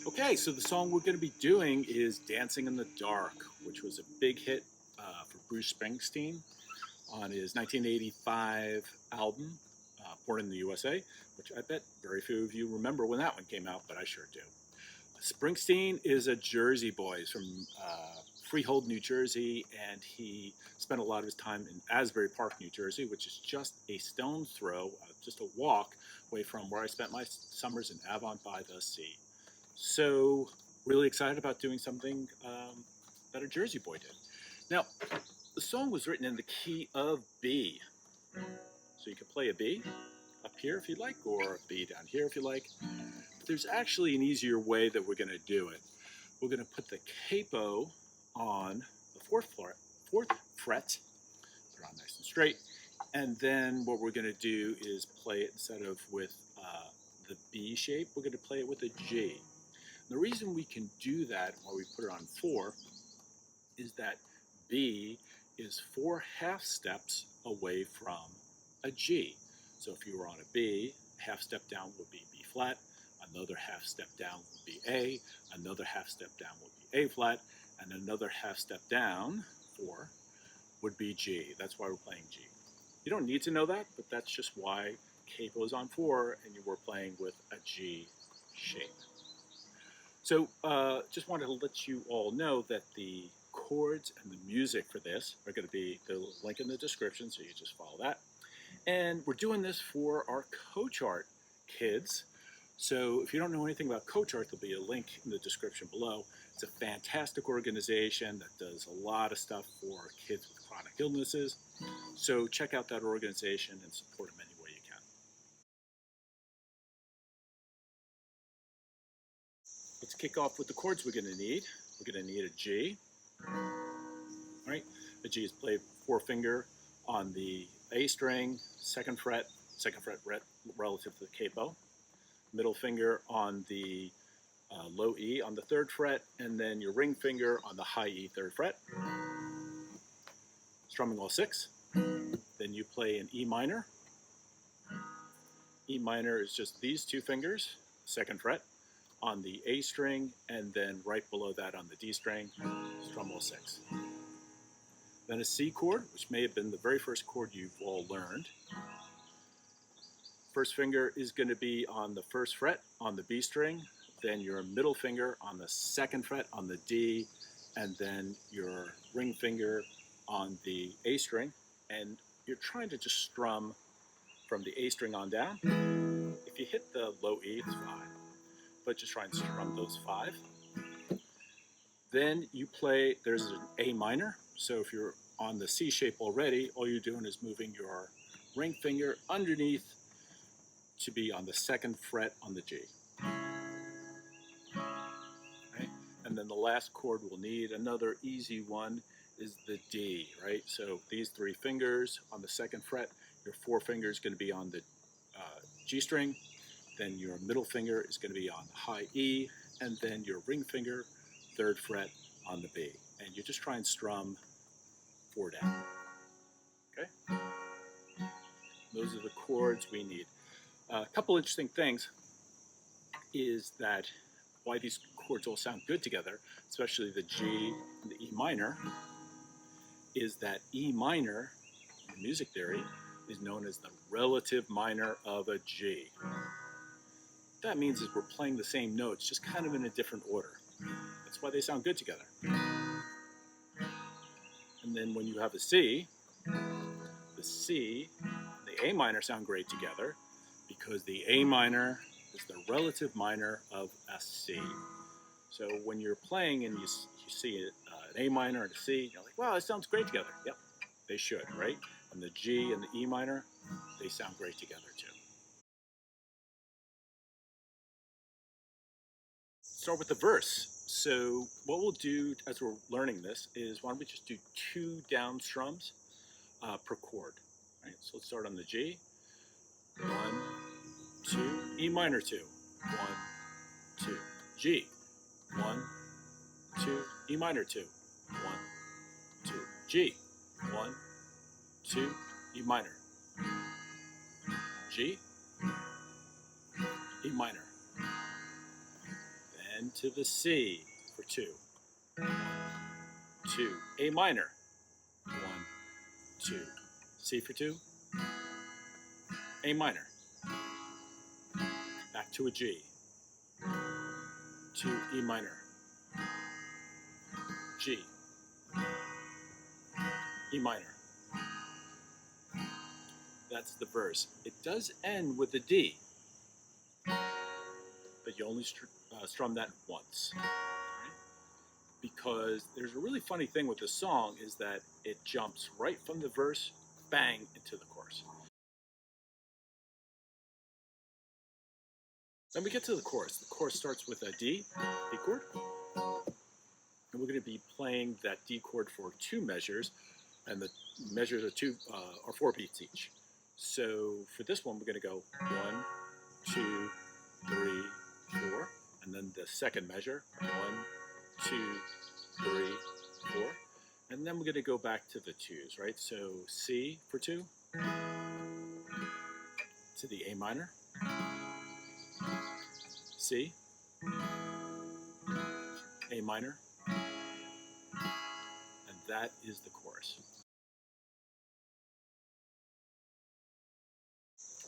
Okay, so the song we're going to be doing is Dancing in the Dark, which was a big hit for Bruce Springsteen on his 1985 album, Born in the USA, which I bet very few of you remember when that one came out, but I sure do. Springsteen is a Jersey boy. He's from Freehold, New Jersey, and he spent a lot of his time in Asbury Park, New Jersey, which is just a stone's throw, just a walk away from where I spent my summers in Avon by the Sea. So really excited about doing something that a Jersey boy did. Now, the song was written in the key of B. So you can play a B up here if you'd like, or a B down here if you like. But there's actually an easier way that we're going to do it. We're going to put the capo on the fourth fret, put it on nice and straight, and then what we're going to do is play it instead of with the B shape, we're going to play it with a G. The reason we can do that while we put it on 4 is that B is 4 half steps away from a G. So if you were on a B, half step down would be B flat, another half step down would be A, another half step down would be A flat, and another half step down, 4, would be G. That's why we're playing G. You don't need to know that, but that's just why capo is on 4 and you were playing with a G shape. So just wanted to let you all know that the chords and the music for this are going to be the link in the description, so you just follow that. And we're doing this for our CoachArt kids. So if you don't know anything about CoachArt, there'll be a link in the description below. It's a fantastic organization that does a lot of stuff for kids with chronic illnesses. So check out that organization and support them any way you can. Let's kick off with the chords we're going to need. We're going to need a G. All right, a G is played 4-finger on the A string, second fret relative to the capo, middle finger on the low E on the 3rd fret, and then your ring finger on the high E 3rd fret. Strumming all 6. Then you play an E minor. E minor is just these 2 fingers, 2nd fret, on the A string, and then right below that on the D string, strum all 6. Then a C chord, which may have been the very first chord you've all learned. First finger is going to be on the 1st fret on the B string, then your middle finger on the 2nd fret on the D, and then your ring finger on the A string, and you're trying to just strum from the A string on down. If you hit the low E, it's fine, but just try and strum those 5. Then you play, there's an A minor, so if you're on the C shape already, all you're doing is moving your ring finger underneath to be on the 2nd fret on the G. Okay? And then the last chord we'll need, another easy one, is the D, right? So these 3 fingers on the 2nd fret, your 4 finger is going to be on the G string, then your middle finger is going to be on the high E, and then your ring finger, 3rd fret on the B. And you just try and strum 4 down. Okay? Those are the chords we need. A couple interesting things is that why these chords all sound good together, especially the G and the E minor, is that E minor, in music theory, is known as the relative minor of a G. What that means is we're playing the same notes, just kind of in a different order. That's why they sound good together. And then when you have a C, the C and the A minor sound great together because the A minor is the relative minor of a C. So when you're playing and you see an A minor and a C, you're like, wow, it sounds great together. Yep, they should, right? And the G and the E minor, they sound great together too. Start with the verse. So what we'll do as we're learning this is why don't we just do 2 down strums per chord. Right? So let's start on the G. 1, 2, E minor 2. 1, 2, G. 1, 2, E minor 2. 1, 2, G. 1, 2, E minor. G, E minor. then to the C for 2. 1, 2. A minor. 1, 2. C for 2. A minor. Back to a G. 2. E minor. G. E minor. That's the verse. It does end with a D, but you only strum that once. Right? Because there's a really funny thing with this song is that it jumps right from the verse, bang, into the chorus. Then we get to the chorus. The chorus starts with a D chord, and we're going to be playing that D chord for 2 measures, and the measures are 4 beats each. So for this one, we're going to go 1, 2, 3, 4, and then the second measure, 1, 2, 3, 4, and then we're going to go back to the 2s, right? So C for 2, to the A minor, C, A minor, and that is the chorus.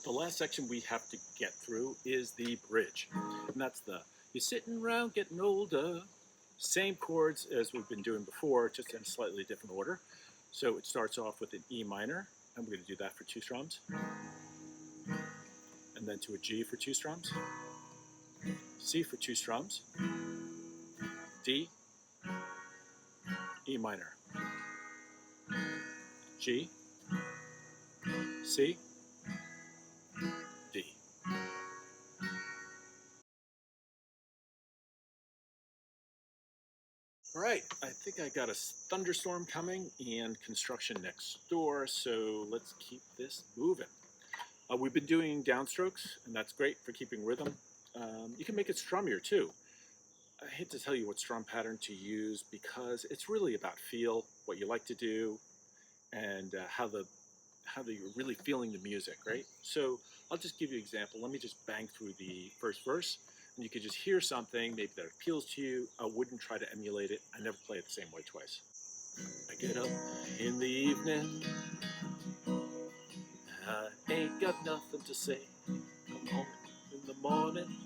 The last section we have to get through is the bridge, and that's the "you're sitting around getting older." Same chords as we've been doing before, just in a slightly different order. So it starts off with an E minor, and we're going to do that for 2 strums, and then to a G for 2 strums, C for 2 strums, D, E minor, G, C, D. All right, I think I got a thunderstorm coming and construction next door, so let's keep this moving. We've been doing downstrokes, and that's great for keeping rhythm. You can make it strummier too. I hate to tell you what strum pattern to use because it's really about feel, what you like to do, and how you're really feeling the music, right? So I'll just give you an example. Let me just bang through the first verse, and you could just hear something maybe that appeals to you. I wouldn't try to emulate it. I never play it the same way twice. I get up in the evening, I ain't got nothing to say. Come home in the morning,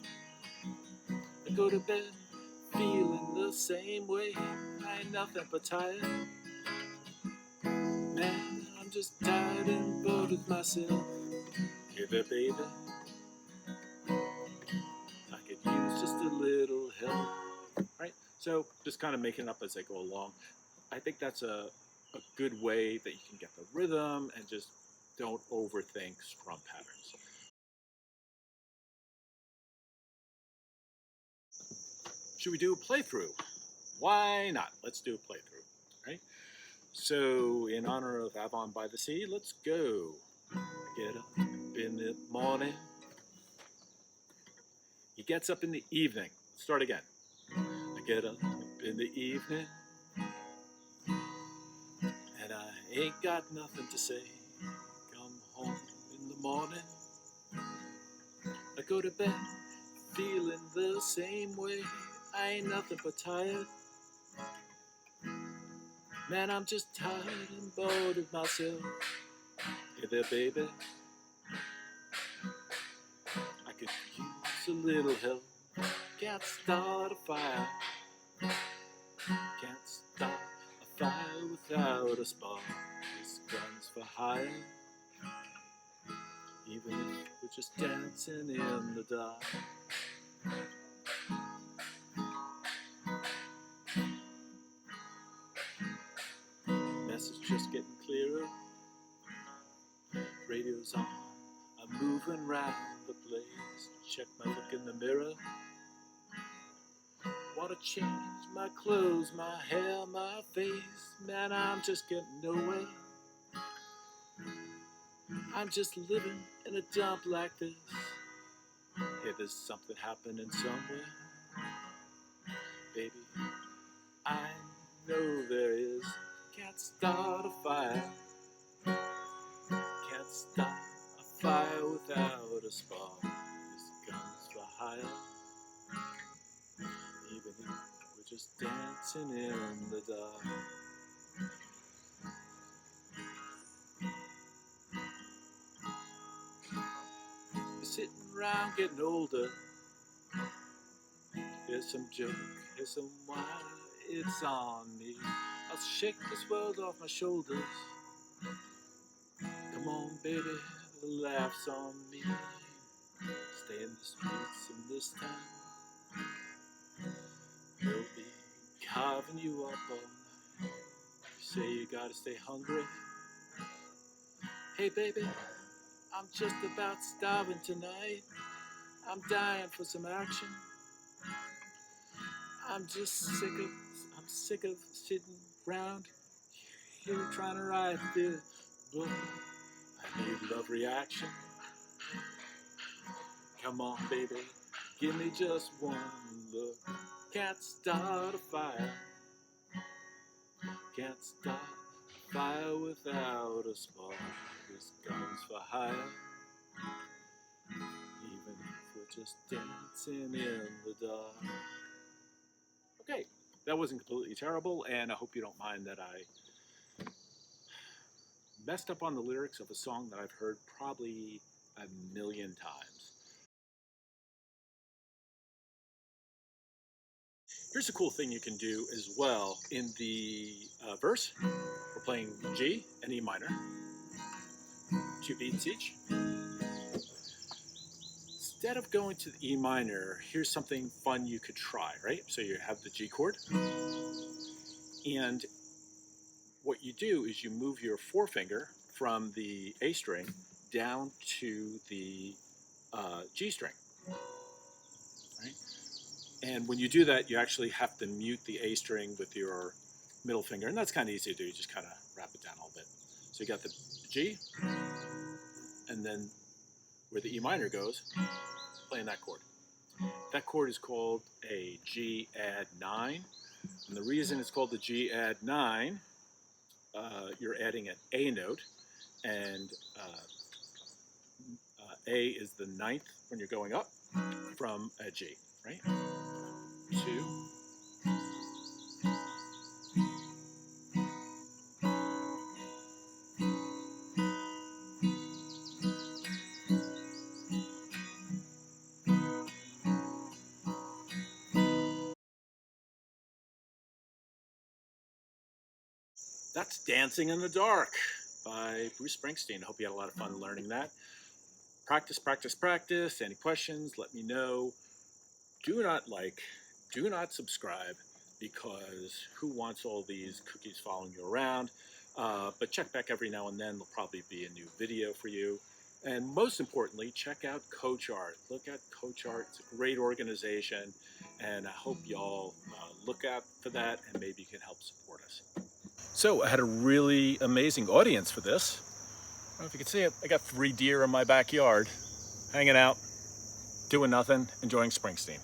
I go to bed feeling the same way. I ain't nothing but tired. Man, I'm just tired and bored with myself. Hey there, baby, I could use just a little help. Right? So just kind of making it up as I go along. I think that's a good way that you can get the rhythm and just don't overthink strum patterns. Should we do a playthrough? Why not? Let's do a playthrough, right? So in honor of Avon by the Sea, let's go. I get up in the morning. He gets up in the evening. Start again. I get up in the evening, and I ain't got nothing to say. Come home in the morning, I go to bed feeling the same way. I ain't nothing but tired. Man, I'm just tired and bored of myself. Hey there, baby, I could use a little help. Can't start a fire. Can't start a fire without a spark. This gun's for hire. Even if we're just dancing in the dark. Message just getting clearer. Radio's on. I'm moving round the place. Check my look in the mirror. Wanna change my clothes, my hair, my face. Man, I'm just getting nowhere. I'm just living in a dump like this. Hey, there's something happening somewhere. Baby, I know there is. Can't start a fire. Can't start a fire without a spark. This gun's for hire. even if we're just dancing in the dark. We're sitting around getting older. Here's some joke, here's some wine, it's on me. I'll shake this world off my shoulders. Come on, baby, the laugh's on me. Stay in the streets in this town. They'll be carving you up all night. You say you gotta stay hungry. Hey, baby, I'm just about starving tonight. I'm dying for some action. I'm sick of sitting around here trying to write this book. I need love reaction. Come on, baby, give me just one look. Can't start a fire. Can't start a fire without a spark. This gun's for hire. Even if we're just dancing in the dark. Okay, that wasn't completely terrible, and I hope you don't mind that I messed up on the lyrics of a song that I've heard probably a million times. Here's a cool thing you can do as well. In the verse, we're playing G and E minor, 2 beats each. Instead of going to the E minor, here's something fun you could try, right? So you have the G chord, and what you do is you move your forefinger from the A string down to the G string, right? And when you do that, you actually have to mute the A string with your middle finger, and that's kind of easy to do. You just kind of wrap it down a little bit. So you got the G, and then where the E minor goes, playing that chord. That chord is called a G add 9, and the reason it's called the G add 9, you're adding an A note, and A is the 9th when you're going up from a G, right? 2. That's Dancing in the Dark by Bruce Springsteen. I hope you had a lot of fun learning that. Practice, practice, practice. Any questions, let me know. Do not subscribe, because who wants all these cookies following you around? But check back every now and then. There'll probably be a new video for you. And most importantly, check out CoachArt. Look at CoachArt. It's a great organization, and I hope y'all look out for that, and maybe you can help support us. So I had a really amazing audience for this. I don't know if you can see it. I got 3 deer in my backyard, hanging out, doing nothing, enjoying Springsteen.